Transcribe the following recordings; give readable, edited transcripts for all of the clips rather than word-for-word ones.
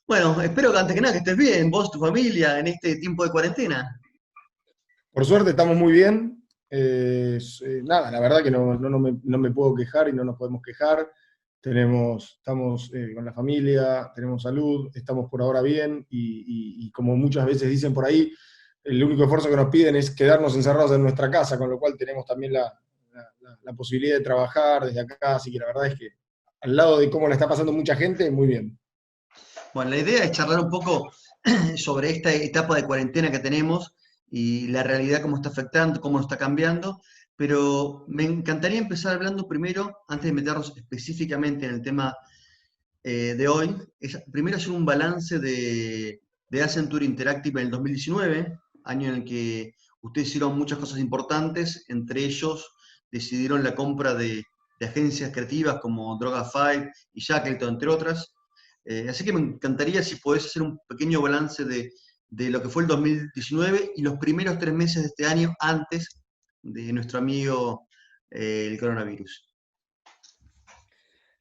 Bueno, espero que antes que nada que estés bien, vos, tu familia, en este tiempo de cuarentena. Por suerte estamos muy bien. Nada, la verdad que no me puedo quejar y no nos podemos quejar. Estamos con la familia, tenemos salud, estamos por ahora bien y como muchas veces dicen por ahí, el único esfuerzo que nos piden es quedarnos encerrados en nuestra casa, con lo cual tenemos también la posibilidad de trabajar desde acá, así que la verdad es que al lado de cómo la está pasando mucha gente, muy bien. Bueno, la idea es charlar un poco sobre esta etapa de cuarentena que tenemos y la realidad, cómo está afectando, cómo nos está cambiando, pero me encantaría empezar hablando primero, antes de meternos específicamente en el tema de hoy, es primero hacer un balance de Accenture Interactive en el 2019, año en el que ustedes hicieron muchas cosas importantes, entre ellos decidieron la compra de agencias creativas como Droga5 y Shackleton, entre otras. Así que me encantaría si podés hacer un pequeño balance de lo que fue el 2019 y los primeros 3 meses de este año antes de nuestro amigo el coronavirus.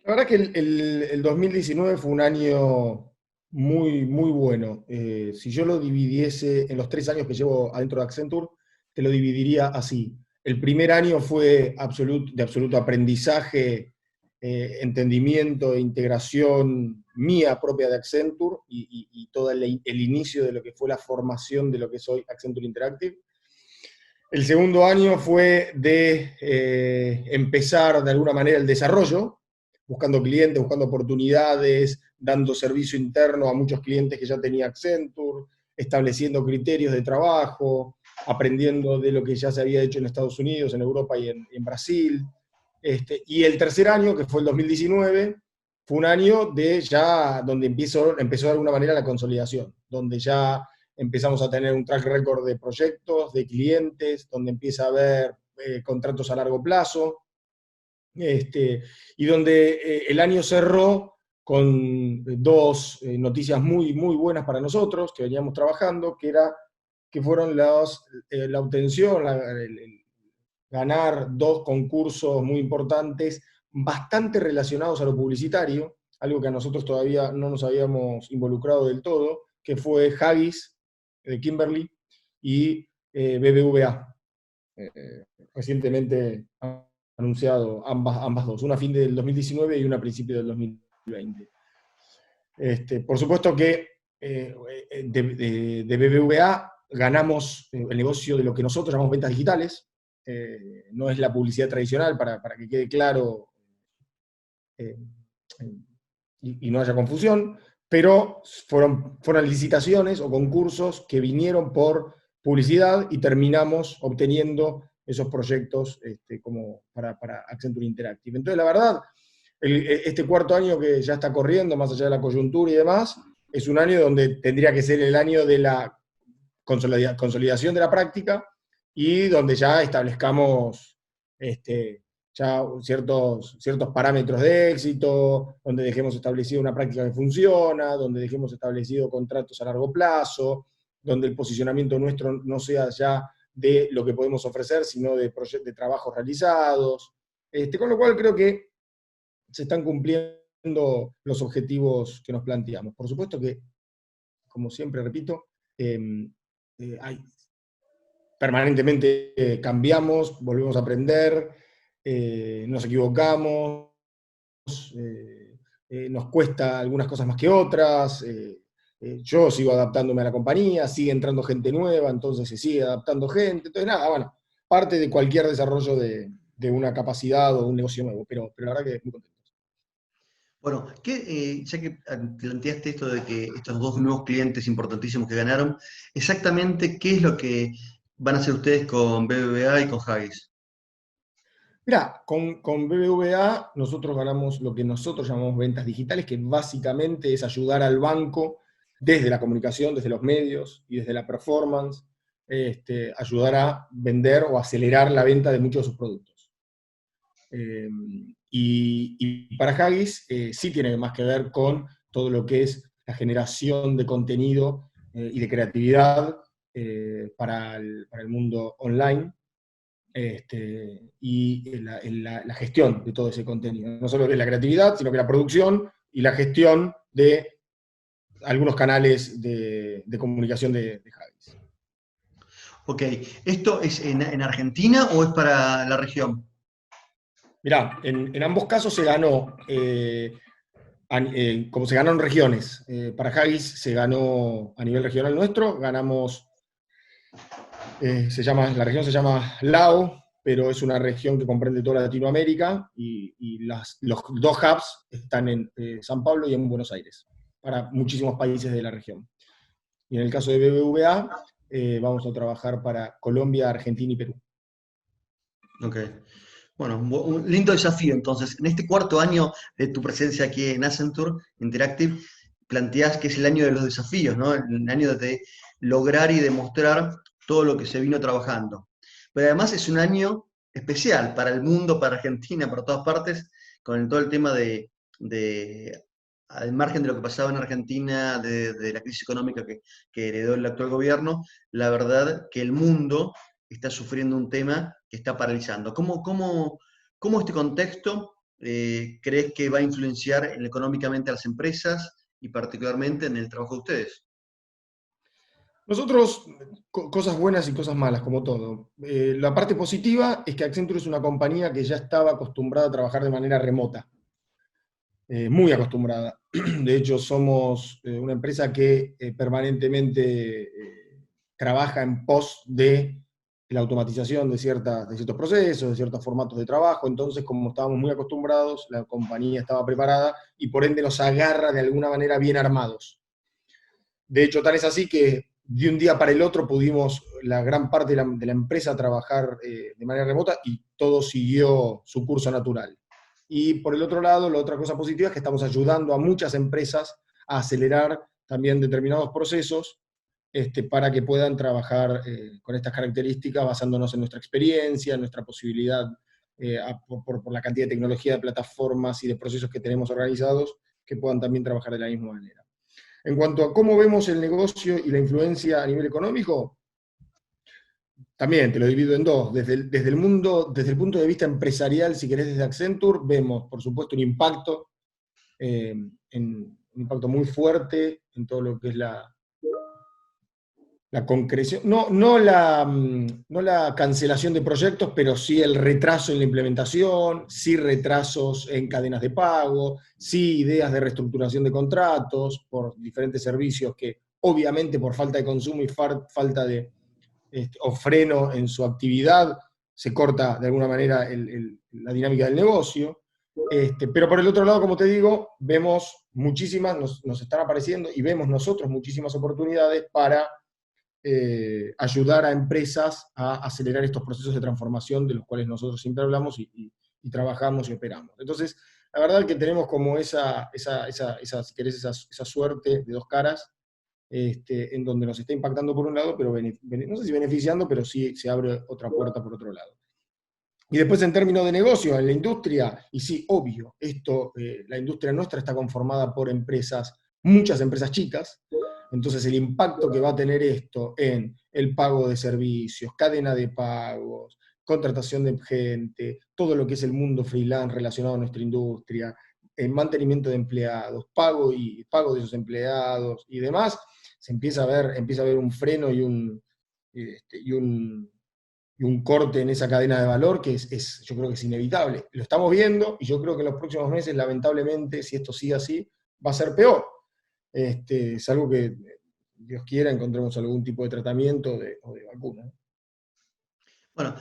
La verdad que el 2019 fue un año muy bueno. Si yo lo dividiese en los 3 años que llevo adentro de Accenture, te lo dividiría así. El primer año fue de absoluto aprendizaje, entendimiento e integración mía propia de Accenture y todo el inicio de lo que fue la formación de lo que es hoy Accenture Interactive. El segundo año fue de empezar de alguna manera el desarrollo, buscando clientes, buscando oportunidades, dando servicio interno a muchos clientes que ya tenía Accenture, estableciendo criterios de trabajo, aprendiendo de lo que ya se había hecho en Estados Unidos, en Europa y en Brasil. Y el tercer año, que fue el 2019, fue un año de ya donde empezó de alguna manera la consolidación, donde ya empezamos a tener un track record de proyectos, de clientes, donde empieza a haber contratos a largo plazo, y donde el año cerró con dos noticias muy buenas para nosotros, que veníamos trabajando, que fueron la obtención, ganar dos concursos muy importantes, bastante relacionados a lo publicitario, algo que a nosotros todavía no nos habíamos involucrado del todo, que fue Haggis, de Kimberly, y BBVA, recientemente anunciado ambas dos, una a fin del 2019 y una a principio del 2020. Por supuesto que de BBVA ganamos el negocio de lo que nosotros llamamos ventas digitales, no es la publicidad tradicional, para que quede claro eh, y no haya confusión, pero fueron licitaciones o concursos que vinieron por publicidad y terminamos obteniendo esos proyectos como para Accenture Interactive. Entonces, la verdad, este cuarto año que ya está corriendo, más allá de la coyuntura y demás, es un año donde tendría que ser el año de la consolidación de la práctica y donde ya establezcamos ya ciertos parámetros de éxito, donde dejemos establecido una práctica que funciona, donde dejemos establecido contratos a largo plazo, donde el posicionamiento nuestro no sea ya de lo que podemos ofrecer, sino de trabajos realizados. Con lo cual creo que se están cumpliendo los objetivos que nos planteamos. Por supuesto que, como siempre repito, hay, permanentemente cambiamos, volvemos a aprender, nos equivocamos, nos cuesta algunas cosas más que otras, yo sigo adaptándome a la compañía, sigue entrando gente nueva, entonces se sigue adaptando gente, entonces nada, bueno, parte de cualquier desarrollo de una capacidad o un negocio nuevo, pero la verdad que muy contento. Bueno, ya que planteaste esto de que estos dos nuevos clientes importantísimos que ganaron, exactamente qué es lo que van a hacer ustedes con BBVA y con Haggis. Mira, con BBVA nosotros ganamos lo que nosotros llamamos ventas digitales, que básicamente es ayudar al banco desde la comunicación, desde los medios y desde la performance, ayudar a vender o acelerar la venta de muchos de sus productos. Eh, y para Haggis sí tiene más que ver con todo lo que es la generación de contenido y de creatividad para el mundo online, y la gestión de todo ese contenido. No solo que la creatividad, sino que la producción y la gestión de algunos canales de comunicación de Haggis. Ok, ¿esto es en Argentina o es para la región? Mirá, en ambos casos se ganó, como se ganó en regiones. Para Haggis se ganó a nivel regional nuestro, ganamos, la región se llama Lao, pero es una región que comprende toda Latinoamérica y los dos hubs están en San Pablo y en Buenos Aires, para muchísimos países de la región. Y en el caso de BBVA, vamos a trabajar para Colombia, Argentina y Perú. Ok. Bueno, un lindo desafío. Entonces, en este cuarto año de tu presencia aquí en Accenture Interactive, planteás que es el año de los desafíos, ¿no? El año de lograr y demostrar todo lo que se vino trabajando. Pero además es un año especial para el mundo, para Argentina, para todas partes, con todo el tema al margen de lo que pasaba en Argentina, de la crisis económica que heredó el actual gobierno, la verdad que el mundo está sufriendo un tema que está paralizando. ¿Cómo este contexto crees que va a influenciar económicamente a las empresas y particularmente en el trabajo de ustedes? Nosotros, cosas buenas y cosas malas, como todo. La parte positiva es que Accenture es una compañía que ya estaba acostumbrada a trabajar de manera remota, muy acostumbrada. De hecho, somos una empresa que permanentemente trabaja en pos de la automatización de ciertos procesos, de ciertos formatos de trabajo. Entonces, como estábamos muy acostumbrados, la compañía estaba preparada y por ende nos agarra de alguna manera bien armados. De hecho, tal es así que de un día para el otro pudimos, la gran parte de la empresa, trabajar de manera remota y todo siguió su curso natural. Y por el otro lado, la otra cosa positiva es que estamos ayudando a muchas empresas a acelerar también determinados procesos para que puedan trabajar con estas características basándonos en nuestra experiencia, en nuestra posibilidad, por la cantidad de tecnología, de plataformas y de procesos que tenemos organizados, que puedan también trabajar de la misma manera. En cuanto a cómo vemos el negocio y la influencia a nivel económico, también te lo divido en dos. Desde el punto de vista empresarial, si querés, desde Accenture, vemos, por supuesto, un impacto muy fuerte en todo lo que es la concreción, no la cancelación de proyectos, pero sí el retraso en la implementación, sí retrasos en cadenas de pago, sí ideas de reestructuración de contratos por diferentes servicios que obviamente por falta de consumo y falta de o freno en su actividad se corta de alguna manera la dinámica del negocio. Pero por el otro lado, como te digo, vemos muchísimas, nos están apareciendo y vemos nosotros muchísimas oportunidades para ayudar a empresas a acelerar estos procesos de transformación de los cuales nosotros siempre hablamos y trabajamos y operamos. Entonces, la verdad que tenemos como esa si querés, esa suerte de dos caras, en donde nos está impactando por un lado, pero no sé si beneficiando, pero sí se abre otra puerta por otro lado. Y después en términos de negocio, en la industria, y sí, obvio, la industria nuestra está conformada por muchas empresas chicas. Entonces el impacto que va a tener esto en el pago de servicios, cadena de pagos, contratación de gente, todo lo que es el mundo freelance relacionado a nuestra industria, el mantenimiento de empleados, pago de esos empleados y demás, se empieza a ver un freno y un corte en esa cadena de valor que yo creo que es inevitable. Lo estamos viendo y yo creo que en los próximos meses, lamentablemente, si esto sigue así, va a ser peor. Salvo que Dios quiera encontremos algún tipo de tratamiento o de vacuna. Bueno,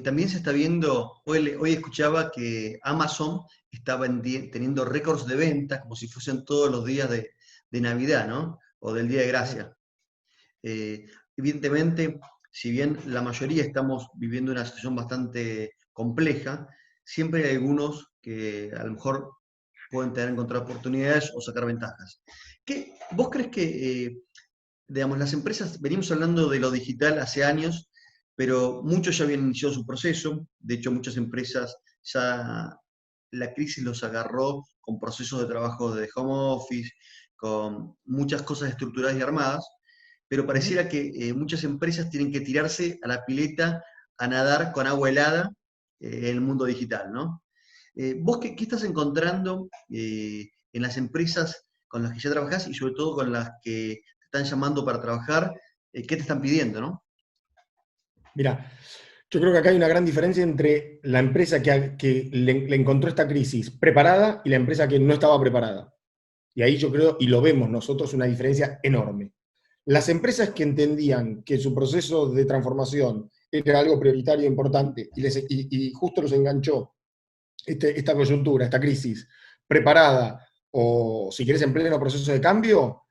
también se está viendo, hoy escuchaba que Amazon estaba teniendo récords de ventas como si fuesen todos los días de Navidad, ¿no? O del Día de Gracia. Evidentemente, si bien la mayoría estamos viviendo una situación bastante compleja, siempre hay algunos que a lo mejor pueden encontrar oportunidades o sacar ventajas. ¿Vos crees que, digamos, las empresas, venimos hablando de lo digital hace años, pero muchos ya habían iniciado su proceso, de hecho muchas empresas ya la crisis los agarró con procesos de trabajo de home office, con muchas cosas estructuradas y armadas, pero pareciera que muchas empresas tienen que tirarse a la pileta a nadar con agua helada en el mundo digital, ¿no? ¿Vos qué estás encontrando en las empresas con las que ya trabajás y sobre todo con las que te están llamando para trabajar, ¿qué te están pidiendo, no? Mira, yo creo que acá hay una gran diferencia entre la empresa que le encontró esta crisis preparada y la empresa que no estaba preparada. Y ahí yo creo, y lo vemos nosotros, una diferencia enorme. Las empresas que entendían que su proceso de transformación era algo prioritario e importante y justo los enganchó esta coyuntura, esta crisis, preparada o, si querés, en pleno proceso de cambio,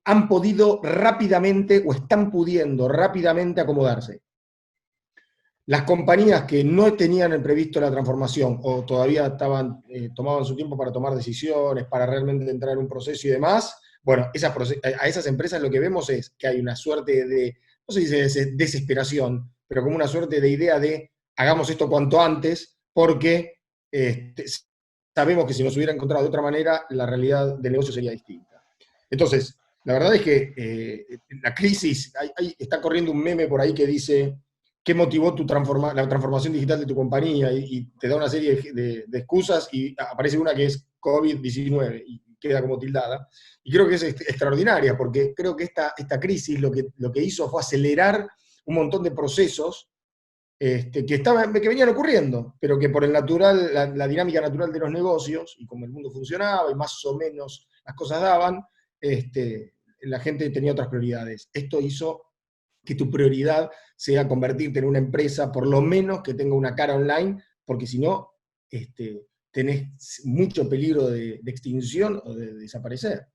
han podido rápidamente o están pudiendo rápidamente acomodarse. Las compañías que no tenían previsto la transformación o todavía tomaban su tiempo para tomar decisiones, para realmente entrar en un proceso y demás, bueno, a esas empresas lo que vemos es que hay una suerte de, no sé si dice desesperación, pero como una suerte de idea de hagamos esto cuanto antes, porque sabemos que si nos hubiera encontrado de otra manera, la realidad del negocio sería distinta. Entonces, la verdad es que la crisis, está corriendo un meme por ahí que dice qué motivó la transformación digital de tu compañía y te da una serie de excusas y aparece una que es COVID-19 y queda como tildada. Y creo que es extraordinaria porque creo que esta crisis lo que hizo fue acelerar un montón de procesos que venían ocurriendo, pero que por la dinámica natural de los negocios y como el mundo funcionaba y más o menos las cosas daban, la gente tenía otras prioridades. Esto hizo que tu prioridad sea convertirte en una empresa, por lo menos que tenga una cara online, porque si no, tenés mucho peligro de extinción o de desaparecer.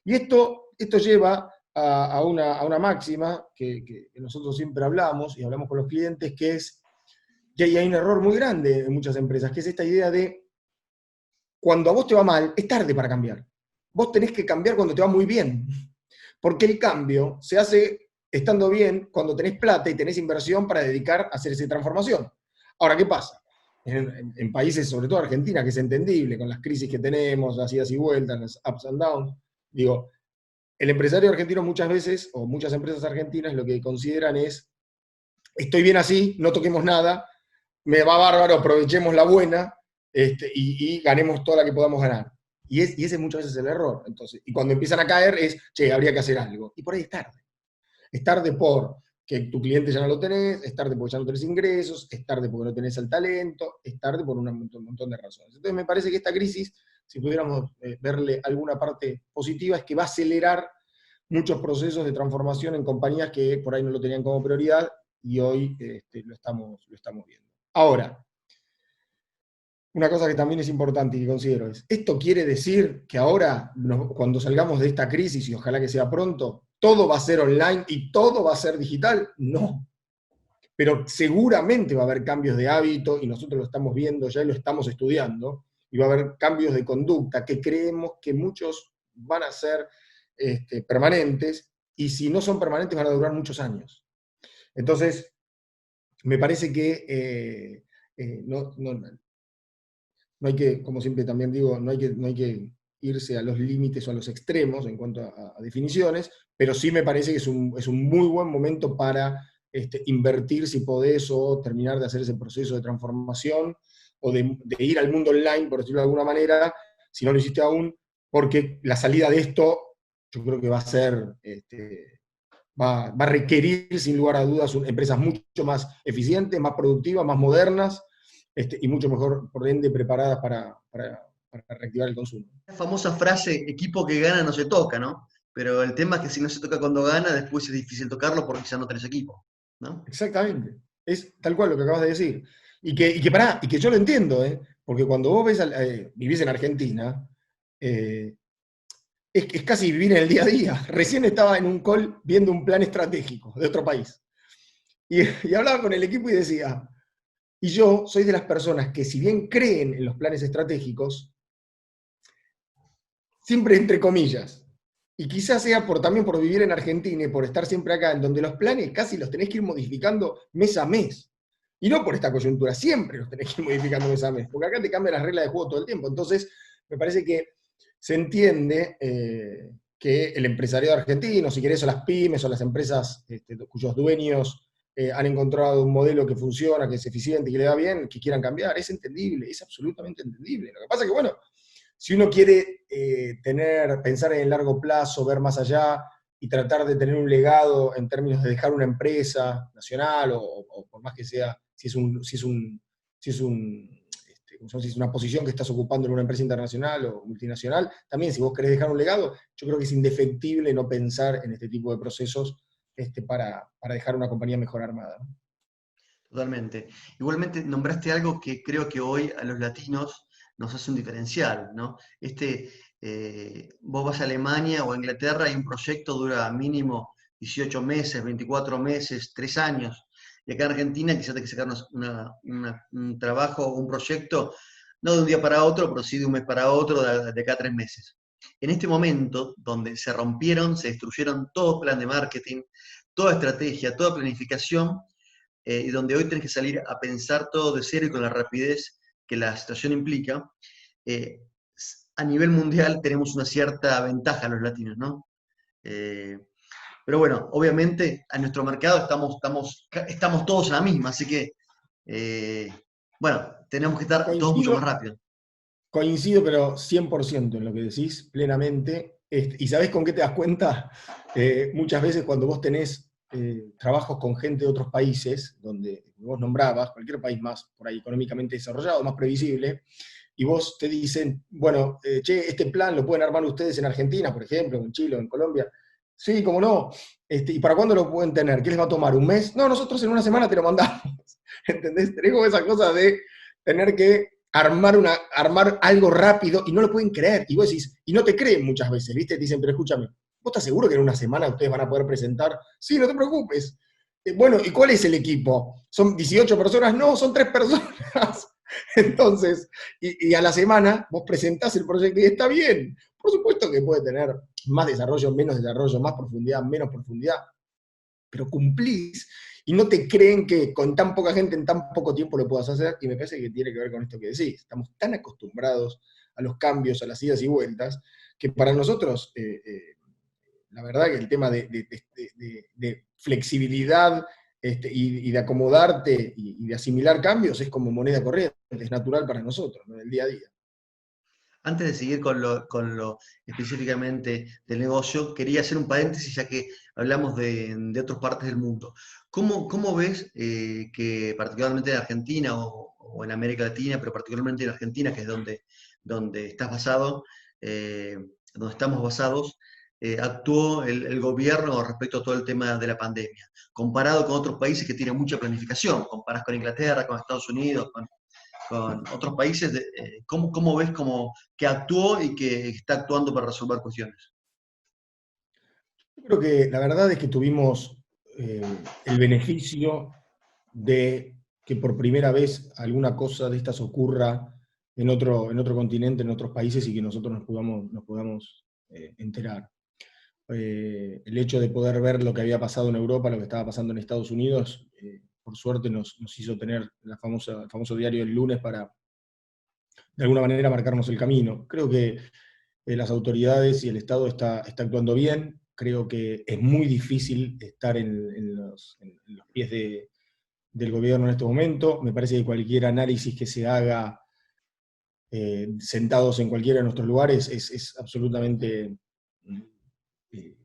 Y esto lleva a una máxima que nosotros siempre hablamos y hablamos con los clientes, que es que hay un error muy grande en muchas empresas, que es esta idea de cuando a vos te va mal, es tarde para cambiar. Vos tenés que cambiar cuando te va muy bien, porque el cambio se hace estando bien cuando tenés plata y tenés inversión para dedicar a hacer esa transformación. Ahora, ¿qué pasa? En países, sobre todo Argentina, que es entendible, con las crisis que tenemos, las idas y vueltas, las ups and downs, digo, el empresario argentino muchas veces, o muchas empresas argentinas, lo que consideran es, estoy bien así, no toquemos nada, me va bárbaro, aprovechemos la buena, y ganemos toda la que podamos ganar. Y ese muchas veces es el error. Entonces, y cuando empiezan a caer es, che, habría que hacer algo. Y por ahí es tarde. Es tarde porque tu cliente ya no lo tenés, es tarde porque ya no tenés ingresos, es tarde porque no tenés el talento, es tarde por un montón de razones. Entonces me parece que esta crisis, si pudiéramos verle alguna parte positiva, es que va a acelerar muchos procesos de transformación en compañías que por ahí no lo tenían como prioridad y hoy lo estamos viendo. Ahora, una cosa que también es importante y que considero es, ¿esto quiere decir que ahora, cuando salgamos de esta crisis, y ojalá que sea pronto, todo va a ser online y todo va a ser digital? No. Pero seguramente va a haber cambios de hábito, y nosotros lo estamos viendo ya y lo estamos estudiando, y va a haber cambios de conducta que creemos que muchos van a ser permanentes, y si no son permanentes van a durar muchos años. Entonces, me parece que no hay que, como siempre también digo, no hay que irse a los límites o a los extremos en cuanto a definiciones, pero sí me parece que es un muy buen momento para invertir, si podés, o terminar de hacer ese proceso de transformación, o de ir al mundo online, por decirlo de alguna manera, si no lo hiciste aún, porque la salida de esto, yo creo que va a ser, va a requerir, sin lugar a dudas, empresas mucho más eficientes, más productivas, más modernas, y mucho mejor, por ende, preparadas para reactivar el consumo. La famosa frase, equipo que gana no se toca, ¿no? Pero el tema es que si no se toca cuando gana, después es difícil tocarlo porque ya no tenés equipo, ¿no? Exactamente. Es tal cual lo que acabas de decir. Y que yo lo entiendo, porque cuando vos vivís en Argentina, es casi vivir en el día a día. Recién estaba en un call viendo un plan estratégico de otro país. Y hablaba con el equipo y decía, y yo soy de las personas que si bien creen en los planes estratégicos, siempre entre comillas, y quizás sea también por vivir en Argentina y por estar siempre acá, en donde los planes casi los tenés que ir modificando mes a mes. Y no por esta coyuntura, siempre los tenés que ir modificando mes a mes, porque acá te cambian las reglas de juego todo el tiempo. Entonces, me parece que se entiende que el empresariado argentino, si querés, o las pymes, o las empresas cuyos dueños han encontrado un modelo que funciona, que es eficiente, que le va bien, que quieran cambiar, es entendible, es absolutamente entendible. Lo que pasa es que, bueno, si uno quiere pensar en el largo plazo, ver más allá y tratar de tener un legado en términos de dejar una empresa nacional o por más que sea, si es una posición que estás ocupando en una empresa internacional o multinacional, también si vos querés dejar un legado, yo creo que es indefectible no pensar en este tipo de procesos para dejar una compañía mejor armada, ¿no? Totalmente. Igualmente nombraste algo que creo que hoy a los latinos nos hace un diferencial, ¿no? Vos vas a Alemania o a Inglaterra y un proyecto dura mínimo 18 meses, 24 meses, 3 años. Y acá en Argentina quizás hay que sacar un trabajo o un proyecto, no de un día para otro, pero sí de un mes para otro, de acá a 3 meses. En este momento, donde se rompieron, se destruyeron todo plan de marketing, toda estrategia, toda planificación, y donde hoy tenés que salir a pensar todo de cero y con la rapidez que la situación implica, eh, a nivel mundial tenemos una cierta ventaja los latinos, ¿no? Eh, pero bueno, obviamente a nuestro mercado estamos todos en la misma, así que, eh, bueno, tenemos que estar todos mucho Coincido, más rápido. Coincido, pero 100% en lo que decís, plenamente. ¿Y sabés con qué te das cuenta? Muchas veces cuando vos tenés trabajos con gente de otros países, donde vos nombrabas, cualquier país más por ahí económicamente desarrollado, más previsible, y vos te dicen, bueno, che, este plan lo pueden armar ustedes en Argentina, por ejemplo, en Chile o en Colombia. Sí, cómo no. ¿Y para cuándo lo pueden tener? ¿Qué les va a tomar? ¿Un mes? No, nosotros en una semana te lo mandamos. ¿Entendés? Tenés como esa cosa de tener que armar algo rápido y no lo pueden creer. Y vos decís, y no te creen muchas veces, ¿viste? Te dicen, pero escúchame, ¿vos estás seguro que en una semana ustedes van a poder presentar? Sí, no te preocupes. Bueno, ¿y cuál es el equipo? ¿Son 18 personas? No, son 3 personas. Entonces, y a la semana vos presentás el proyecto y está bien. Por supuesto que puede tener más desarrollo, más profundidad, menos profundidad, pero cumplís y no te creen que con tan poca gente en tan poco tiempo lo puedas hacer, y me parece que tiene que ver con esto que decís. Estamos tan acostumbrados a los cambios, a las idas y vueltas, que para nosotros, la verdad que el tema de flexibilidad y de acomodarte y de asimilar cambios es como moneda corriente, es natural para nosotros, ¿no? En el día a día. Antes de seguir con lo específicamente del negocio, quería hacer un paréntesis ya que hablamos de otras partes del mundo. ¿Cómo ves que particularmente en Argentina o en América Latina, pero particularmente en Argentina, que es donde estás basado, eh, donde estamos basados, actuó el gobierno respecto a todo el tema de la pandemia? Comparado con otros países que tienen mucha planificación, comparás con Inglaterra, con Estados Unidos, con otros países, ¿cómo ves que actuó y que está actuando para resolver cuestiones? Yo creo que la verdad es que tuvimos el beneficio de que por primera vez alguna cosa de estas ocurra en otro continente, en otros países, y que nosotros nos podamos enterar. El hecho de poder ver lo que había pasado en Europa, lo que estaba pasando en Estados Unidos, por suerte nos hizo tener el famoso diario El Lunes para, de alguna manera, marcarnos el camino. Creo que las autoridades y el Estado está actuando bien. Creo que es muy difícil estar en los pies del gobierno en este momento. Me parece que cualquier análisis que se haga sentados en cualquiera de nuestros lugares es absolutamente eh,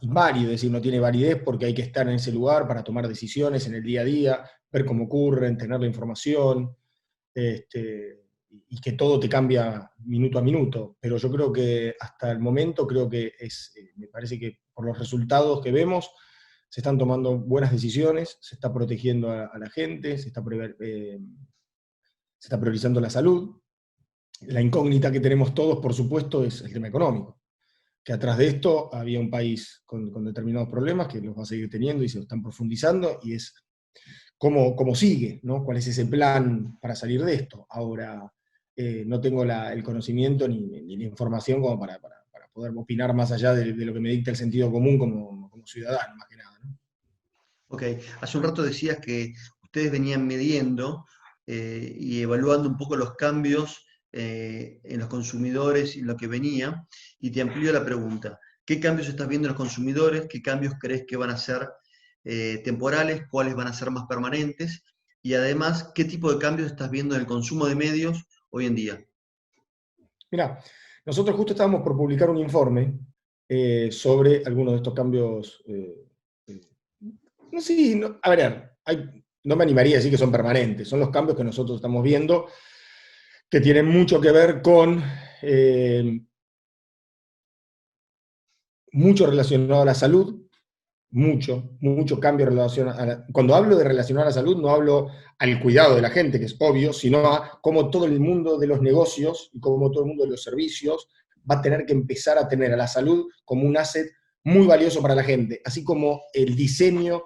inválido, es decir, no tiene validez porque hay que estar en ese lugar para tomar decisiones en el día a día, ver cómo ocurren, tener la información, y que todo te cambia minuto a minuto. Pero yo creo que hasta el momento, me parece que por los resultados que vemos, se están tomando buenas decisiones, se está protegiendo a la gente, se está priorizando la salud. La incógnita que tenemos todos, por supuesto, es el tema económico, que atrás de esto había un país con determinados problemas que los va a seguir teniendo y se lo están profundizando, y es cómo sigue, ¿no? ¿Cuál es ese plan para salir de esto? Ahora, no tengo el conocimiento ni la información como para poder opinar más allá de lo que me dicta el sentido común como ciudadano, más que nada, ¿no? Ok, hace un rato decías que ustedes venían midiendo y evaluando un poco los cambios en los consumidores y lo que venía, y te amplío la pregunta. ¿Qué cambios estás viendo en los consumidores? ¿Qué cambios crees que van a ser temporales? ¿Cuáles van a ser más permanentes? Y además, ¿qué tipo de cambios estás viendo en el consumo de medios hoy en día? Mirá, nosotros justo estábamos por publicar un informe sobre algunos de estos cambios. No, sí, no, a ver, no me animaría a decir que son permanentes, son los cambios que nosotros estamos viendo, que tienen mucho que ver con mucho relacionado a la salud, mucho cambio en relación a cuando hablo de relacionar a la salud, no hablo al cuidado de la gente, que es obvio, sino a cómo todo el mundo de los negocios y cómo todo el mundo de los servicios va a tener que empezar a tener a la salud como un asset muy valioso para la gente, así como el diseño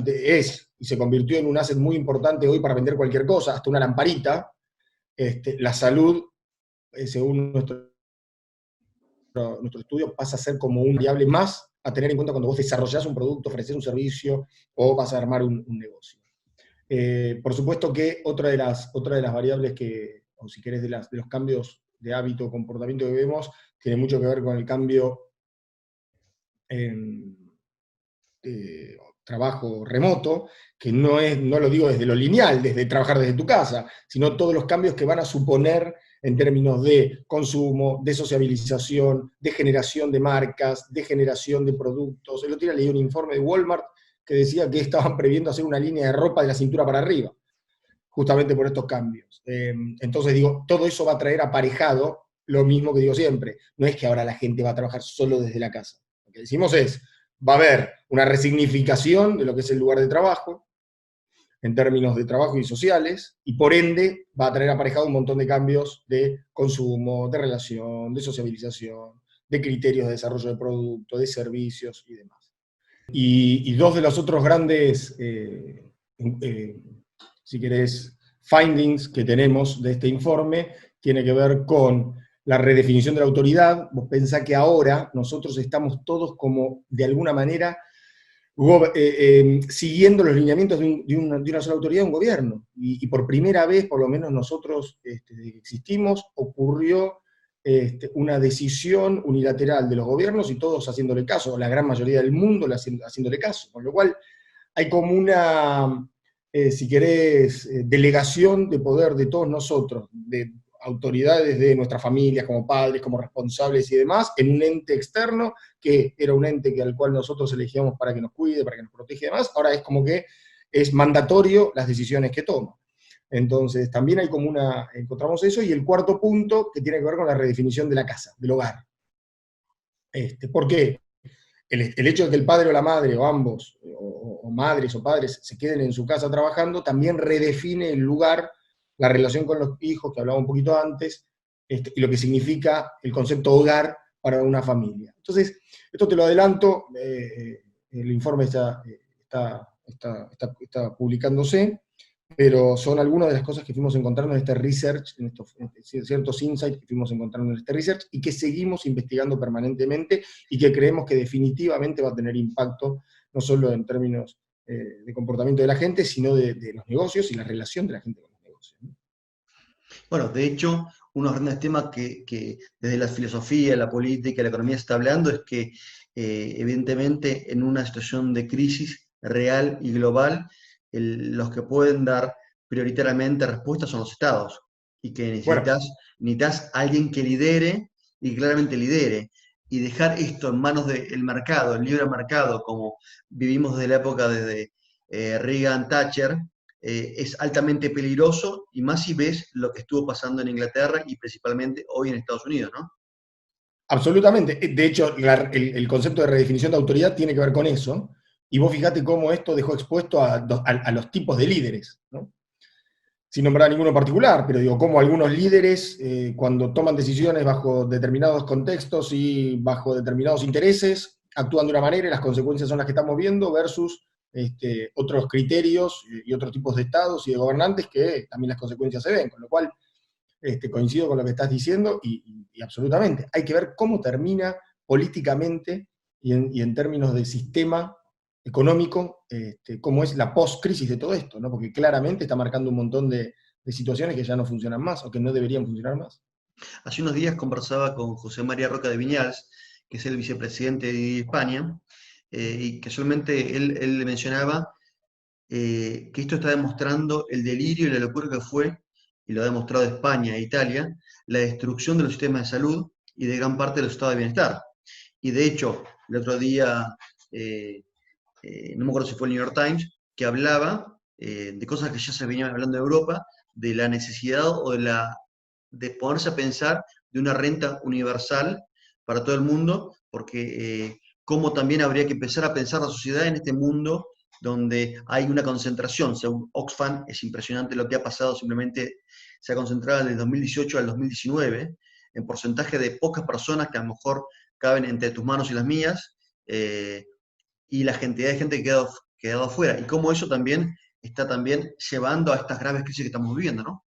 es y se convirtió en un asset muy importante hoy para vender cualquier cosa, hasta una lamparita. La salud, según nuestro estudio, pasa a ser como un variable más a tener en cuenta cuando vos desarrollás un producto, ofreces un servicio o vas a armar un negocio. Por supuesto que otra de las variables que, o si querés, de los cambios de hábito o comportamiento que vemos, tiene mucho que ver con el cambio en trabajo remoto, que no lo digo desde lo lineal, desde trabajar desde tu casa, sino todos los cambios que van a suponer en términos de consumo, de sociabilización, de generación de marcas, de generación de productos. El otro día leí un informe de Walmart que decía que estaban previendo hacer una línea de ropa de la cintura para arriba, justamente por estos cambios. Entonces digo, todo eso va a traer aparejado lo mismo que digo siempre. No es que ahora la gente va a trabajar solo desde la casa. Lo que decimos es, va a haber una resignificación de lo que es el lugar de trabajo, en términos de trabajo y sociales, y por ende va a traer aparejado un montón de cambios de consumo, de relación, de sociabilización, de criterios de desarrollo de producto, de servicios y demás. Y dos de los otros grandes, si querés, findings que tenemos de este informe, tiene que ver con la redefinición de la autoridad. Vos pensás que ahora nosotros estamos todos como, de alguna manera, siguiendo los lineamientos de una sola autoridad, un gobierno. Y por primera vez, por lo menos nosotros, desde que existimos, ocurrió una decisión unilateral de los gobiernos y todos haciéndole caso, la gran mayoría del mundo haciéndole caso, con lo cual hay como una, si querés, delegación de poder de todos nosotros, de autoridades de nuestras familias, como padres, como responsables y demás, en un ente externo, que era un ente al cual nosotros elegíamos para que nos cuide, para que nos protege y demás, ahora es como que es mandatorio las decisiones que toma. Entonces, también hay como encontramos eso, y el cuarto punto, que tiene que ver con la redefinición de la casa, del hogar. ¿Por qué? El hecho de que el padre o la madre, o ambos, o madres o padres, se queden en su casa trabajando, también redefine el lugar, la relación con los hijos, que hablaba un poquito antes, y lo que significa el concepto hogar para una familia. Entonces, esto te lo adelanto, el informe está publicándose, pero son algunas de las cosas que fuimos encontrando en este research, en ciertos insights que fuimos encontrando en este research, y que seguimos investigando permanentemente, y que creemos que definitivamente va a tener impacto, no solo en términos de comportamiento de la gente, sino de los negocios y la relación de la gente con los negocios, ¿no? Bueno, de hecho, uno de los grandes temas que desde la filosofía, la política, la economía se está hablando es que, evidentemente, en una situación de crisis real y global, los que pueden dar prioritariamente respuestas son los estados, y que Bueno, necesitas alguien que lidere y que claramente lidere, y dejar esto en manos del mercado, el libre mercado, como vivimos desde la época de Reagan, Thatcher, es altamente peligroso, y más si ves lo que estuvo pasando en Inglaterra y principalmente hoy en Estados Unidos, ¿no? absolutamente. De hecho, el concepto de redefinición de autoridad tiene que ver con eso, y vos fijate cómo esto dejó expuesto a los tipos de líderes, ¿no? Sin nombrar a ninguno en particular, pero digo, como algunos líderes, cuando toman decisiones bajo determinados contextos y bajo determinados intereses, actúan de una manera y las consecuencias son las que estamos viendo, versus otros criterios y otros tipos de estados y de gobernantes que también las consecuencias se ven, con lo cual coincido con lo que estás diciendo y absolutamente. Hay que ver cómo termina políticamente y en términos de sistema económico, cómo es la post-crisis de todo esto, ¿no? Porque claramente está marcando un montón de situaciones que ya no funcionan más o que no deberían funcionar más. Hace unos días conversaba con José María Roca de Viñals, que es el vicepresidente de España, y casualmente él mencionaba que esto está demostrando el delirio y la locura que fue, y lo ha demostrado España e Italia, la destrucción de los sistemas de salud y de gran parte del estado de bienestar. Y de hecho, el otro día, eh, no me acuerdo si fue el New York Times, que hablaba de cosas que ya se venían hablando en Europa, de la necesidad o de ponerse a pensar de una renta universal para todo el mundo, porque cómo también habría que empezar a pensar la sociedad en este mundo donde hay una concentración. Según Oxfam, es impresionante lo que ha pasado, simplemente se ha concentrado desde el 2018 al 2019, en porcentaje de pocas personas que a lo mejor caben entre tus manos y las mías, y la cantidad de gente que ha quedado afuera, y cómo eso también está también llevando a estas graves crisis que estamos viviendo, ¿no?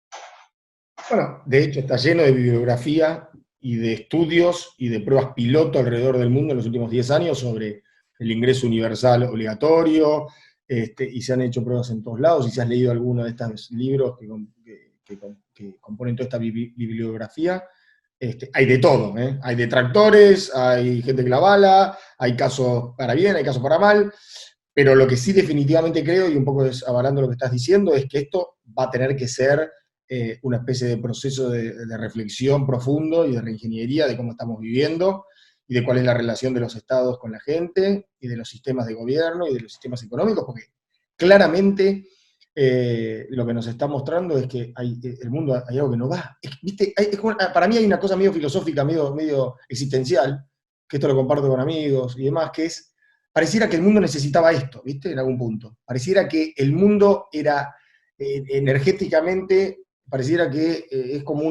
Bueno, de hecho está lleno de bibliografía y de estudios y de pruebas piloto alrededor del mundo en los últimos 10 años sobre el ingreso universal obligatorio, y se han hecho pruebas en todos lados, y si has leído alguno de estos libros que componen toda esta bibliografía, hay de todo, ¿eh? Hay detractores, hay gente que la avala, hay casos para bien, hay casos para mal, pero lo que sí definitivamente creo, y un poco avalando lo que estás diciendo, es que esto va a tener que ser una especie de proceso de reflexión profundo y de reingeniería de cómo estamos viviendo y de cuál es la relación de los estados con la gente y de los sistemas de gobierno y de los sistemas económicos, porque claramente lo que nos está mostrando es que el mundo hay algo que no va. ¿Viste? Para mí hay una cosa medio filosófica, medio existencial, que esto lo comparto con amigos y demás, que es, pareciera que el mundo necesitaba esto, ¿viste? En algún punto. Pareciera que el mundo era energéticamente, pareciera que es como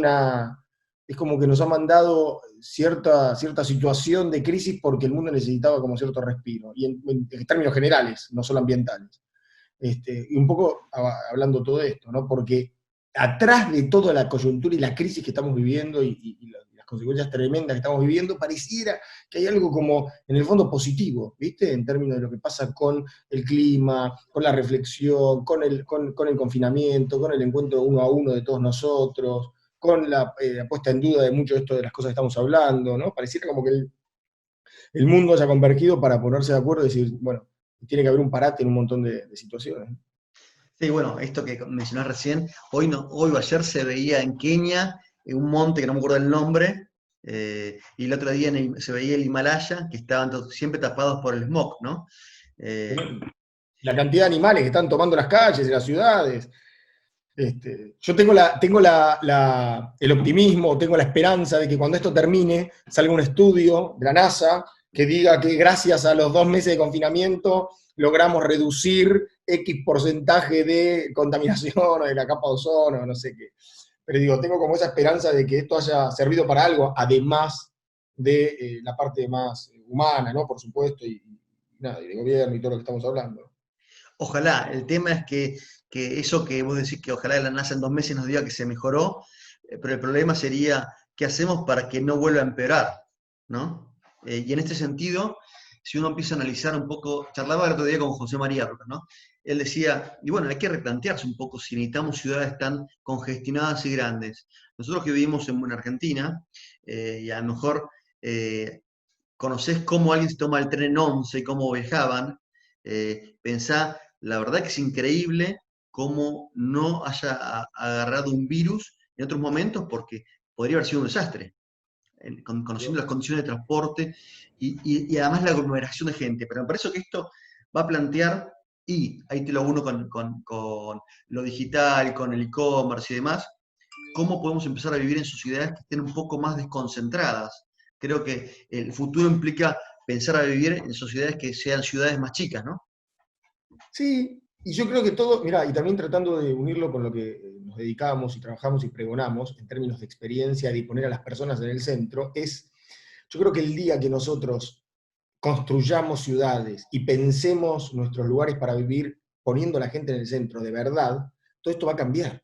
que nos ha mandado cierta situación de crisis porque el mundo necesitaba como cierto respiro, y en términos generales, no solo ambientales. Y un poco hablando todo esto, ¿no? Porque atrás de toda la coyuntura y la crisis que estamos viviendo y las consecuencias tremendas que estamos viviendo, pareciera que hay algo como, en el fondo, positivo, ¿viste? En términos de lo que pasa con el clima, con la reflexión, con el confinamiento, con el encuentro uno a uno de todos nosotros, con la puesta en duda de mucho de esto de las cosas que estamos hablando, ¿no? Pareciera como que el mundo haya convergido para ponerse de acuerdo y decir, bueno, tiene que haber un parate en un montón de situaciones. Sí, bueno, esto que mencionás recién, hoy, no, hoy o ayer se veía en Kenia, en un monte que no me acuerdo el nombre, y el otro día se veía el Himalaya, que estaban siempre tapados por el smog, ¿no? Eh, La cantidad de animales que están tomando las calles y las ciudades. Yo tengo el optimismo, tengo la esperanza de que cuando esto termine salga un estudio de la NASA que diga que gracias a los 2 meses de confinamiento logramos reducir X porcentaje de contaminación o de la capa de ozono, o no sé qué. Pero digo, tengo como esa esperanza de que esto haya servido para algo, además de la parte más humana, ¿no? Por supuesto, nada, y de gobierno y todo lo que estamos hablando. Ojalá, el tema es que eso que vos decís que ojalá la NASA en 2 meses nos diga que se mejoró, pero el problema sería qué hacemos para que no vuelva a empeorar, ¿no? Y en este sentido, si uno empieza a analizar un poco, charlaba el otro día con José María, ¿no? Él decía, y bueno, hay que replantearse un poco si necesitamos ciudades tan congestionadas y grandes. Nosotros que vivimos en Argentina, y a lo mejor conocés cómo alguien se toma el tren en 11 y cómo viajaban, pensá, la verdad que es increíble cómo no haya agarrado un virus en otros momentos porque podría haber sido un desastre, conociendo las condiciones de transporte y además la aglomeración de gente. Pero me parece que esto va a plantear, y ahí te lo uno con lo digital, con el e-commerce y demás, cómo podemos empezar a vivir en sociedades que estén un poco más desconcentradas. Creo que el futuro implica pensar a vivir en sociedades que sean ciudades más chicas, ¿no? Sí, y yo creo que todo, mira, y también tratando de unirlo con lo que nos dedicamos y trabajamos y pregonamos en términos de experiencia, de poner a las personas en el centro, yo creo que el día que nosotros construyamos ciudades y pensemos nuestros lugares para vivir poniendo a la gente en el centro de verdad, todo esto va a cambiar.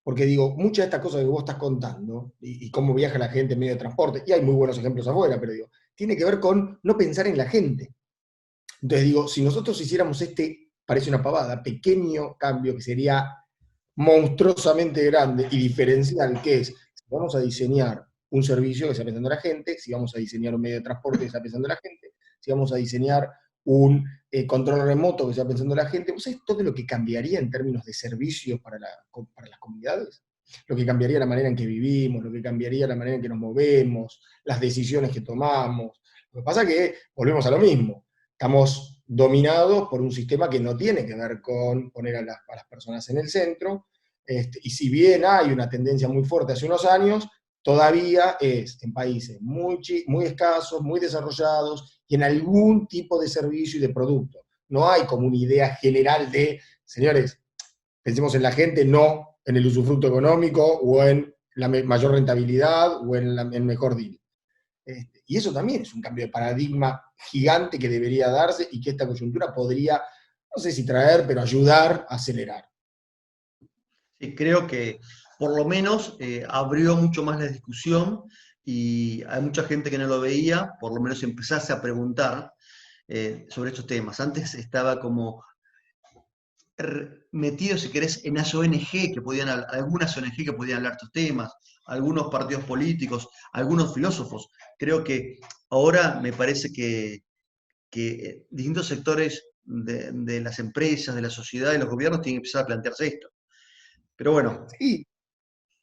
Porque digo, muchas de estas cosas que vos estás contando, y cómo viaja la gente en medio de transporte, y hay muy buenos ejemplos afuera, pero digo, tiene que ver con no pensar en la gente. Entonces digo, si nosotros hiciéramos parece una pavada, pequeño cambio que sería monstruosamente grande y diferencial, que es, si vamos a diseñar un servicio que sea pensando en la gente, si vamos a diseñar un medio de transporte que sea pensando en la gente, si vamos a diseñar un control remoto que sea pensando en la gente, ¿vos sabés todo lo que cambiaría en términos de servicio para las comunidades? lo que cambiaría la manera en que vivimos, lo que cambiaría la manera en que nos movemos, las decisiones que tomamos. Lo que pasa es que volvemos a lo mismo, estamos dominados por un sistema que no tiene que ver con poner a las personas en el centro, y si bien hay una tendencia muy fuerte hace unos años, todavía es en países muy escasos, muy desarrollados, y en algún tipo de servicio y de producto. No hay como una idea general de, señores, pensemos en la gente, no en el usufructo económico o en la mayor rentabilidad o en el mejor deal. Y eso también es un cambio de paradigma gigante que debería darse y que esta coyuntura podría, no sé si traer, pero ayudar a acelerar. Sí, creo que por lo menos abrió mucho más la discusión y hay mucha gente que no lo veía, por lo menos empezarse a preguntar sobre estos temas. Antes estaba como metido, si querés, en las ONG, algunas ONG que podían hablar de estos temas, algunos partidos políticos, algunos filósofos. Creo que ahora me parece que distintos sectores de las empresas, de la sociedad, de los gobiernos tienen que empezar a plantearse esto. Pero bueno, Sí,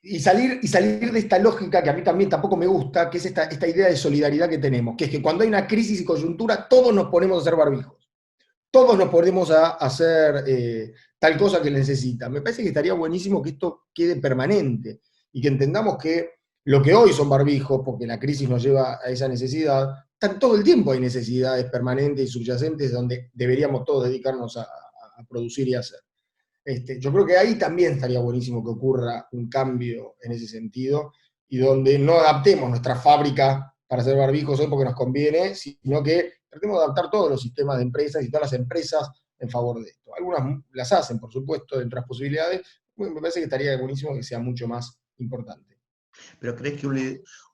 y salir de esta lógica que a mí también tampoco me gusta, que es esta idea de solidaridad que tenemos, que es que cuando hay una crisis y coyuntura, todos nos ponemos a hacer barbijos. Todos nos ponemos a hacer tal cosa que necesita. Me parece que estaría buenísimo que esto quede permanente y que entendamos que lo que hoy son barbijos, porque la crisis nos lleva a esa necesidad, todo el tiempo hay necesidades permanentes y subyacentes donde deberíamos todos dedicarnos a producir y hacer. Yo creo que ahí también estaría buenísimo que ocurra un cambio en ese sentido y donde no adaptemos nuestra fábrica para hacer barbijos hoy porque nos conviene, sino que tratemos de adaptar todos los sistemas de empresas y todas las empresas en favor de esto. Algunas las hacen, por supuesto, dentro de las posibilidades. Bueno, me parece que estaría buenísimo que sea mucho más importante. ¿pero crees que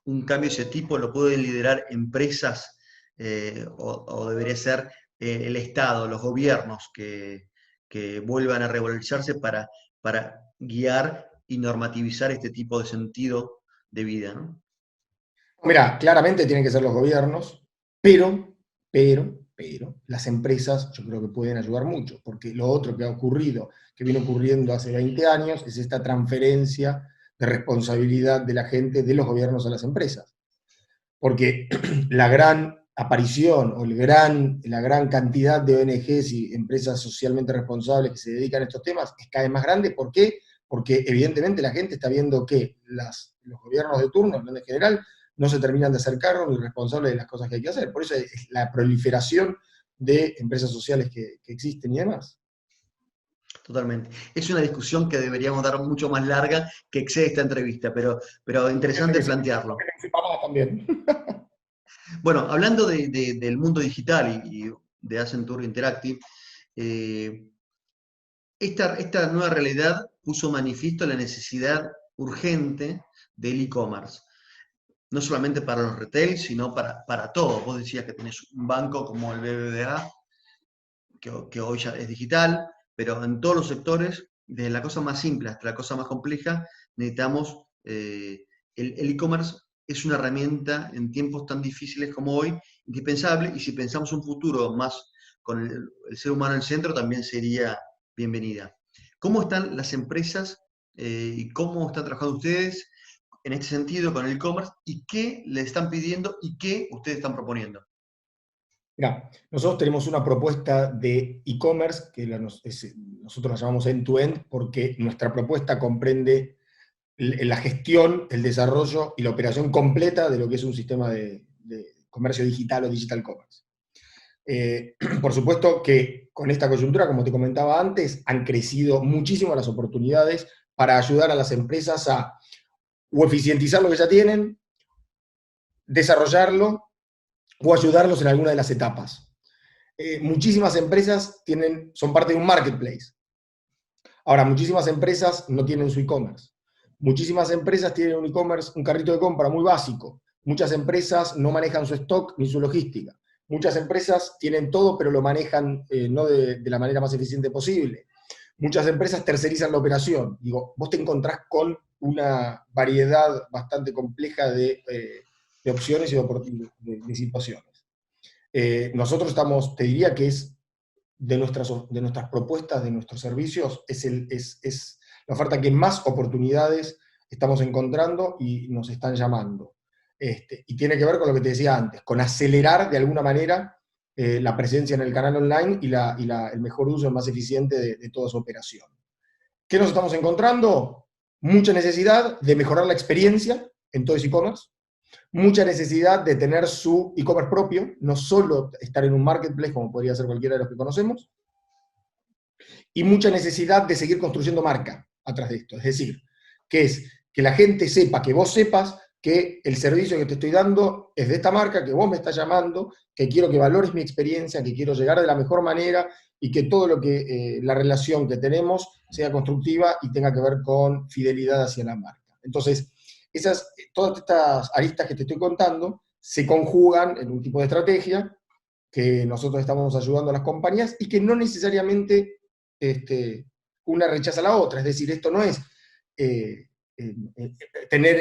un cambio de ese tipo lo pueden liderar empresas o debería ser el Estado, los gobiernos que vuelvan a revalorizarse para guiar y normativizar este tipo de sentido de vida, ¿no? Mira, claramente tienen que ser los gobiernos, pero, las empresas yo creo que pueden ayudar mucho, porque lo otro que ha ocurrido, que viene ocurriendo hace 20 años, es esta transferencia de responsabilidad de la gente, de los gobiernos a las empresas. Porque la gran aparición o la gran cantidad de ONGs y empresas socialmente responsables que se dedican a estos temas es cada vez más grande. ¿Por qué? Porque evidentemente la gente está viendo que los gobiernos de turno, en general, no se terminan de hacer cargo ni responsables de las cosas que hay que hacer. Por eso es la proliferación de empresas sociales que existen y demás. Totalmente. Es una discusión que deberíamos dar mucho más larga que excede esta entrevista, pero interesante plantearlo. También. Bueno, hablando del mundo digital y de Accenture Interactive, eh, esta nueva realidad puso manifiesto la necesidad urgente del e-commerce, no solamente para los retail, sino para todos. Vos decías que tenés un banco como el BBVA, que hoy ya es digital, pero en todos los sectores, desde la cosa más simple hasta la cosa más compleja, necesitamos, el e-commerce es una herramienta en tiempos tan difíciles como hoy, indispensable, y si pensamos un futuro más con el ser humano en el centro, también sería bienvenida. ¿Cómo están las empresas y cómo están trabajando ustedes en este sentido con el e-commerce y qué le están pidiendo y qué ustedes están proponiendo? Mira, nosotros tenemos una propuesta de e-commerce que nosotros la llamamos end-to-end porque nuestra propuesta comprende la gestión, el desarrollo y la operación completa de lo que es un sistema de comercio digital o digital commerce. Por supuesto que con esta coyuntura, como te comentaba antes, han crecido muchísimo las oportunidades para ayudar a las empresas a o eficientizar lo que ya tienen, desarrollarlo o ayudarlos en alguna de las etapas. Muchísimas empresas son parte de un marketplace. Ahora, muchísimas empresas no tienen su e-commerce. Muchísimas empresas tienen un e-commerce, un carrito de compra muy básico. Muchas empresas no manejan su stock ni su logística. Muchas empresas tienen todo, pero lo manejan no de la manera más eficiente posible. Muchas empresas tercerizan la operación. Digo, vos te encontrás con una variedad bastante compleja de opciones y de situaciones. Nosotros te diría que es de nuestras propuestas, de nuestros servicios, es la oferta que más oportunidades estamos encontrando y nos están llamando. Y tiene que ver con lo que te decía antes, con acelerar de alguna manera la presencia en el canal online y el mejor uso, el más eficiente de toda su operación. ¿Qué nos estamos encontrando? Mucha necesidad de mejorar la experiencia en todo ese e-commerce, mucha necesidad de tener su e-commerce propio, no solo estar en un marketplace como podría ser cualquiera de los que conocemos, y mucha necesidad de seguir construyendo marca atrás de esto. Es decir, que la gente sepa, que vos sepas que el servicio que te estoy dando es de esta marca, que vos me estás llamando, que quiero que valores mi experiencia, que quiero llegar de la mejor manera y que todo lo que la relación que tenemos sea constructiva y tenga que ver con fidelidad hacia la marca. Entonces, todas estas aristas que te estoy contando se conjugan en un tipo de estrategia que nosotros estamos ayudando a las compañías y que no necesariamente una rechaza a la otra. Es decir, esto no es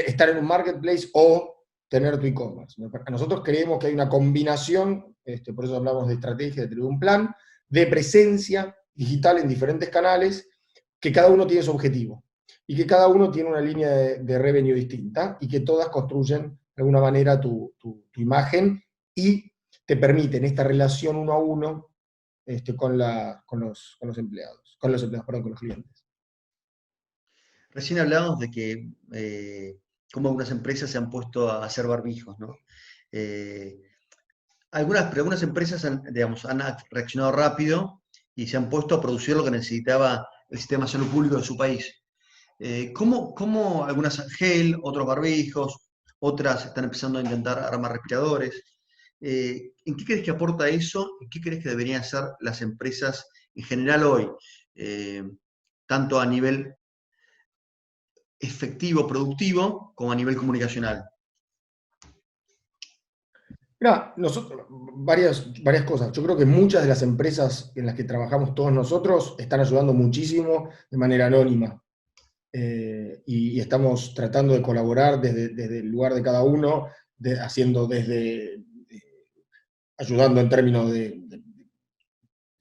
estar en un marketplace o tener tu e-commerce. Nosotros creemos que hay una combinación, por eso hablamos de estrategia, de tener un plan, de presencia digital en diferentes canales, que cada uno tiene su objetivo y que cada uno tiene una línea de revenue distinta y que todas construyen de alguna manera tu imagen y te permiten esta relación uno a uno con los empleados, perdón, con los clientes. Recién hablábamos de que cómo algunas empresas se han puesto a hacer barbijos, ¿no? Pero algunas empresas han reaccionado rápido y se han puesto a producir lo que necesitaba el sistema de salud público de su país. ¿Cómo algunas gel, otros barbijos, otras están empezando a intentar armar respiradores? ¿En qué crees que aporta eso? ¿En qué crees que deberían hacer las empresas en general hoy? Tanto a nivel efectivo, productivo, como a nivel comunicacional. Mira, varias cosas. Yo creo que muchas de las empresas en las que trabajamos todos nosotros están ayudando muchísimo de manera anónima. Y estamos tratando de colaborar desde el lugar de cada uno, ayudando en términos de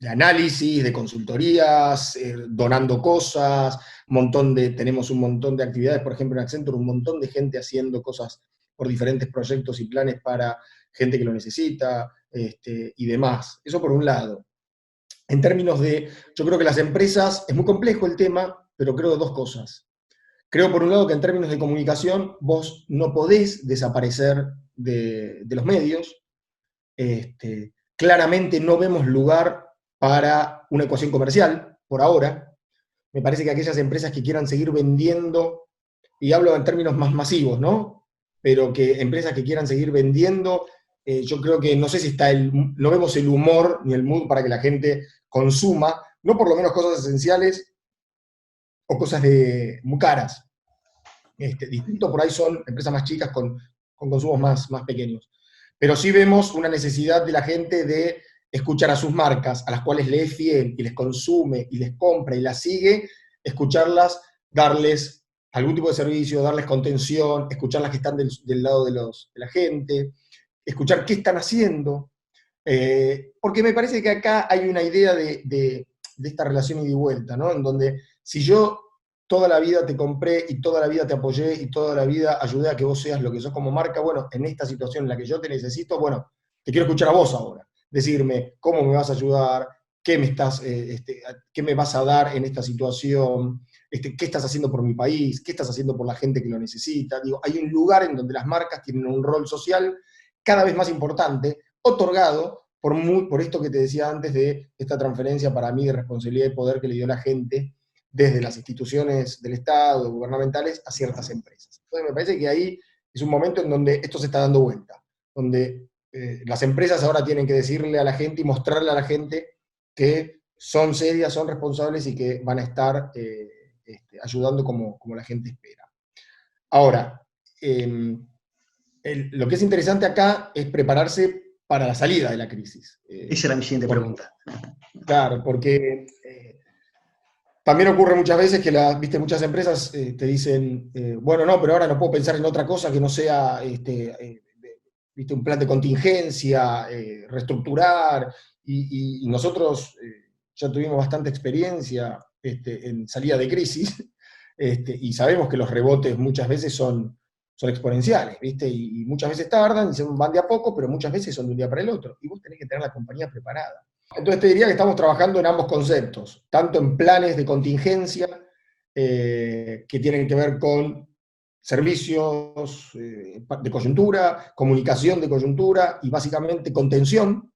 análisis, de consultorías, donando cosas, tenemos un montón de actividades, por ejemplo en Accenture, un montón de gente haciendo cosas por diferentes proyectos y planes para gente que lo necesita, y demás. Eso por un lado. En términos yo creo que las empresas, es muy complejo el tema, pero creo dos cosas. Creo, por un lado, que en términos de comunicación, vos no podés desaparecer de los medios. Claramente no vemos lugar para una ecuación comercial, por ahora. Me parece que aquellas empresas que quieran seguir vendiendo, y hablo en términos más masivos, ¿no? Pero que empresas que quieran seguir vendiendo, yo creo que no sé si no vemos el humor ni el mood para que la gente consuma, no por lo menos cosas esenciales o cosas muy caras. Distinto por ahí son empresas más chicas con consumos más pequeños. Pero sí vemos una necesidad de la gente de escuchar a sus marcas, a las cuales le es fiel y les consume y les compra y las sigue, escucharlas, darles algún tipo de servicio, darles contención, escuchar las que están del lado de la gente, escuchar qué están haciendo, porque me parece que acá hay una idea de esta relación ida y vuelta, ¿no? En donde si yo toda la vida te compré y toda la vida te apoyé y toda la vida ayudé a que vos seas lo que sos como marca, bueno, en esta situación en la que yo te necesito, bueno, te quiero escuchar a vos ahora, decirme cómo me vas a ayudar, qué me vas a dar en esta situación, qué estás haciendo por mi país, qué estás haciendo por la gente que lo necesita. Digo, hay un lugar en donde las marcas tienen un rol social cada vez más importante, otorgado por esto que te decía antes de esta transferencia para mí de responsabilidad y poder que le dio la gente desde las instituciones del Estado, gubernamentales, a ciertas empresas. Entonces me parece que ahí es un momento en donde esto se está dando vuelta, donde las empresas ahora tienen que decirle a la gente y mostrarle a la gente que son serias, son responsables y que van a estar ayudando como la gente espera. Ahora, lo que es interesante acá es prepararse para la salida de la crisis. Esa era mi siguiente pregunta. Claro, porque también ocurre muchas veces que muchas empresas te dicen, bueno, no, pero ahora no puedo pensar en otra cosa que no sea un plan de contingencia, reestructurar, y nosotros ya tuvimos bastante experiencia en salida de crisis, y sabemos que los rebotes muchas veces son exponenciales, ¿viste? Y muchas veces tardan, y van de a poco, pero muchas veces son de un día para el otro. Y vos tenés que tener la compañía preparada. Entonces te diría que estamos trabajando en ambos conceptos, tanto en planes de contingencia, que tienen que ver con servicios de coyuntura, comunicación de coyuntura y básicamente contención,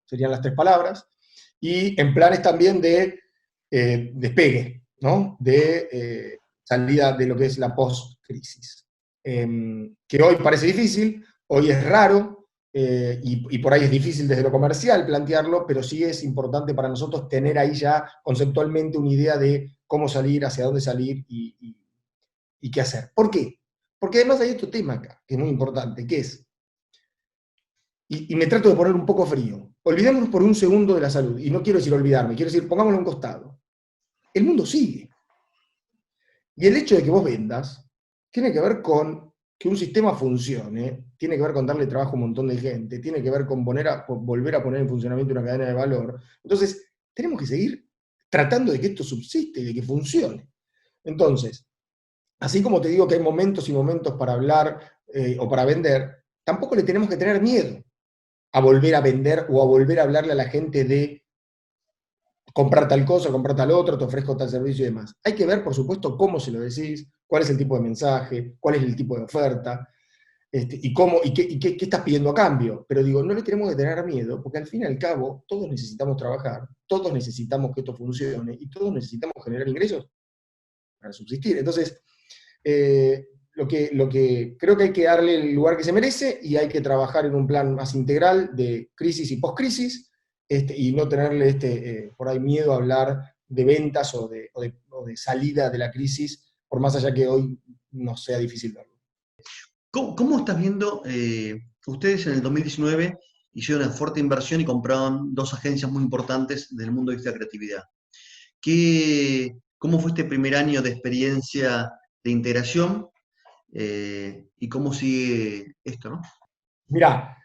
serían las 3 palabras, y en planes también de despegue, ¿no? De salida de lo que es la post-crisis. Que hoy parece difícil, hoy es raro, y por ahí es difícil desde lo comercial plantearlo, pero sí es importante para nosotros tener ahí ya conceptualmente una idea de cómo salir, hacia dónde salir y qué hacer. ¿Por qué? Porque además hay otro tema acá, que es muy importante, que es, y me trato de poner un poco frío, olvidémonos por un segundo de la salud, y no quiero decir olvidarme, quiero decir pongámoslo a un costado. El mundo sigue. Y el hecho de que vos vendas tiene que ver con que un sistema funcione, tiene que ver con darle trabajo a un montón de gente, tiene que ver con volver a poner en funcionamiento una cadena de valor. Entonces, tenemos que seguir tratando de que esto subsiste y de que funcione. Entonces, así como te digo que hay momentos y momentos para hablar o para vender, tampoco le tenemos que tener miedo a volver a vender o a volver a hablarle a la gente de comprar tal cosa, comprar tal otra, te ofrezco tal servicio y demás. Hay que ver, por supuesto, cómo se lo decís, cuál es el tipo de mensaje, cuál es el tipo de oferta, y qué estás pidiendo a cambio. Pero digo, no le tenemos que tener miedo, porque al fin y al cabo todos necesitamos trabajar, todos necesitamos que esto funcione, y todos necesitamos generar ingresos para subsistir. Entonces, lo que creo que hay que darle el lugar que se merece, y hay que trabajar en un plan más integral de crisis y post-crisis, y no tenerle por ahí miedo a hablar de ventas o de salida de la crisis, por más allá que hoy nos sea difícil verlo. ¿Cómo estás viendo? Ustedes en el 2019 hicieron una fuerte inversión y compraron 2 agencias muy importantes del mundo de la creatividad. ¿Cómo fue este primer año de experiencia de integración? ¿Y cómo sigue esto, no? Mirá,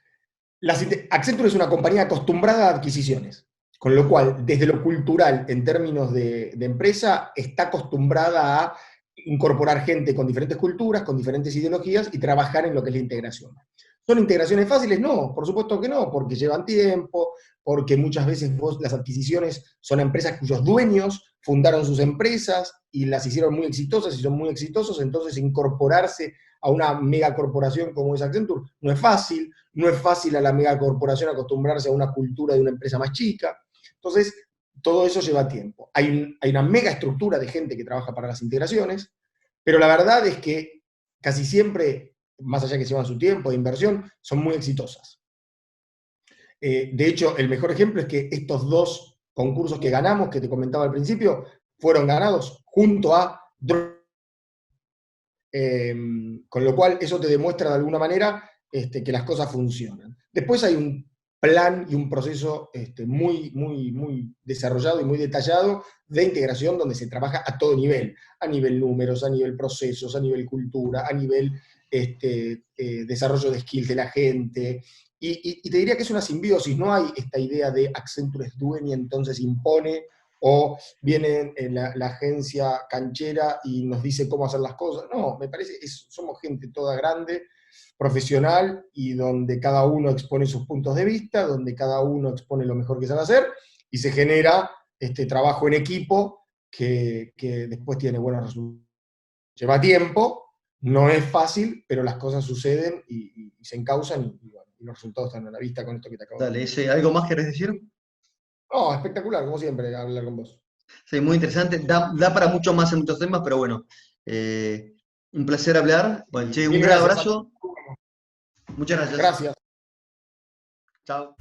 Accenture es una compañía acostumbrada a adquisiciones, con lo cual, desde lo cultural, en términos de empresa, está acostumbrada a incorporar gente con diferentes culturas, con diferentes ideologías, y trabajar en lo que es la integración. ¿Son integraciones fáciles? No, por supuesto que no, porque llevan tiempo, porque muchas veces las adquisiciones son empresas cuyos dueños fundaron sus empresas y las hicieron muy exitosas y son muy exitosos, entonces incorporarse a una megacorporación como es Accenture no es fácil. No es fácil a la megacorporación acostumbrarse a una cultura de una empresa más chica. Entonces, todo eso lleva tiempo. Hay una mega estructura de gente que trabaja para las integraciones, pero la verdad es que casi siempre, más allá que llevan su tiempo de inversión, son muy exitosas. De hecho, el mejor ejemplo es que estos 2 concursos que ganamos, que te comentaba al principio, fueron ganados junto a con lo cual eso te demuestra de alguna manera que las cosas funcionan. Después hay un plan y un proceso muy, muy, muy desarrollado y muy detallado de integración, donde se trabaja a todo nivel números, a nivel procesos, a nivel cultura, a nivel desarrollo de skills de la gente, y te diría que es una simbiosis. No hay esta idea de Accenture es dueña, entonces impone, o viene la agencia canchera y nos dice cómo hacer las cosas. No, me parece que somos gente toda grande, profesional, y donde cada uno expone sus puntos de vista, donde cada uno expone lo mejor que sabe hacer, y se genera trabajo en equipo que después tiene buenos resultados. Lleva tiempo, no es fácil, pero las cosas suceden y se encausan, y los resultados están a la vista con esto que te acabo de decir. Dale, ¿algo más querés decir? No, espectacular, como siempre, hablar con vos. Sí, muy interesante. Da para mucho más en muchos temas, pero bueno, un placer hablar. Bueno, che, un gran abrazo. Muchas gracias. Gracias. Chao.